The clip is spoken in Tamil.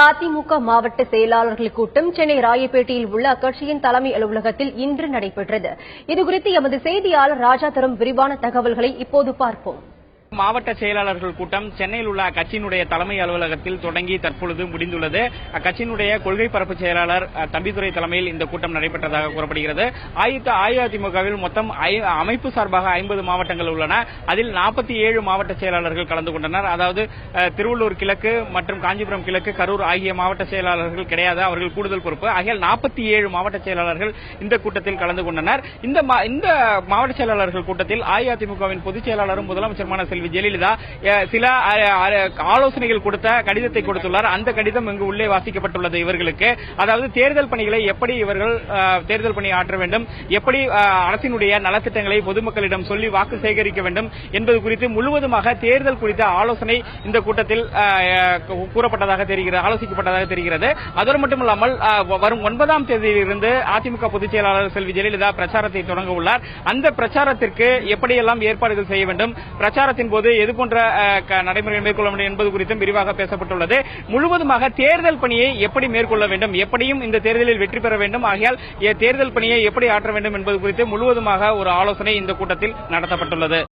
அதிமுக மாவட்ட செயலாளர்கள் கூட்டம் சென்னை ராயப்பேட்டையில் உள்ள அக்கட்சியின் தலைமை அலுவலகத்தில் இன்று நடைபெற்றது. இதுகுறித்து எமது செய்தியாளர் ராஜா தரும் விரிவான தகவல்களை இப்போது பார்ப்போம். மாவட்ட செயலாளர்கள் கூட்டம் சென்னையில் உள்ள அக்கட்சியினுடைய தலைமை அலுவலகத்தில் தொடங்கி தற்பொழுது முடிந்துள்ளது. அக்கட்சியினுடைய கொள்கை பரப்பு செயலாளர் தம்பிதுரை தலைமையில் இந்த கூட்டம் நடைபெற்றதாக கூறப்படுகிறது. அஇஅதிமுகவில் மொத்தம் அமைப்பு சார்பாக 50 மாவட்டங்கள் உள்ளன. அதில் 47 மாவட்ட செயலாளர்கள் கலந்து கொண்டனர். அதாவது திருவள்ளூர் கிழக்கு மற்றும் காஞ்சிபுரம் கிழக்கு, கரூர் ஆகிய மாவட்ட செயலாளர்கள் கிடையாது, அவர்கள் கூடுதல் பொறுப்பு. ஆகிய 47 மாவட்ட செயலாளர்கள் இந்த கூட்டத்தில் கலந்து கொண்டனர். இந்த மாவட்ட செயலாளர்கள் கூட்டத்தில் அஇஅதிமுகவின் பொதுச் செயலாளரும் முதலமைச்சருமான செல்வி ஜெயலலிதா சில ஆலோசனைகள் கொடுத்த கடிதத்தை கொடுத்துள்ளார். அந்த கடிதம் இங்கு உள்ளே வாசிக்கப்பட்டுள்ளது. இவர்களுக்கு அதாவது தேர்தல் பணிகளை எப்படி இவர்கள் தேர்தல் பணி ஆற்ற வேண்டும், எப்படி அரசினுடைய நலத்திட்டங்களை பொதுமக்களிடம் சொல்லி வாக்கு சேகரிக்க வேண்டும் என்பது குறித்து முழுவதுமாக தேர்தல் குறித்த ஆலோசனை இந்த கூட்டத்தில் ஆலோசிக்கப்பட்டதாக தெரிகிறது. அதோடு மட்டுமல்லாமல் வரும் 9ஆம் தேதியிலிருந்து அதிமுக பொதுச் செயலாளர் செல்வி ஜெயலலிதா பிரச்சாரத்தை தொடங்க உள்ளார். அந்த பிரச்சாரத்திற்கு எப்படியெல்லாம் ஏற்பாடுகள் செய்ய வேண்டும், பிரச்சாரத்தின் போது எது போன்ற நடைமுறைகள் மேற்கொள்ள வேண்டும் என்பது குறித்தும் விரிவாக பேசப்பட்டுள்ளது. முழுவதுமாக தேர்தல் பணியை எப்படி மேற்கொள்ள வேண்டும், எப்படியும் இந்த தேர்தலில் வெற்றி பெற வேண்டும், ஆகையால் தேர்தல் பணியை எப்படி ஆற்ற வேண்டும் என்பது குறித்து முழுவதுமாக ஒரு ஆலோசனை இந்த கூட்டத்தில் நடத்தப்பட்டுள்ளது.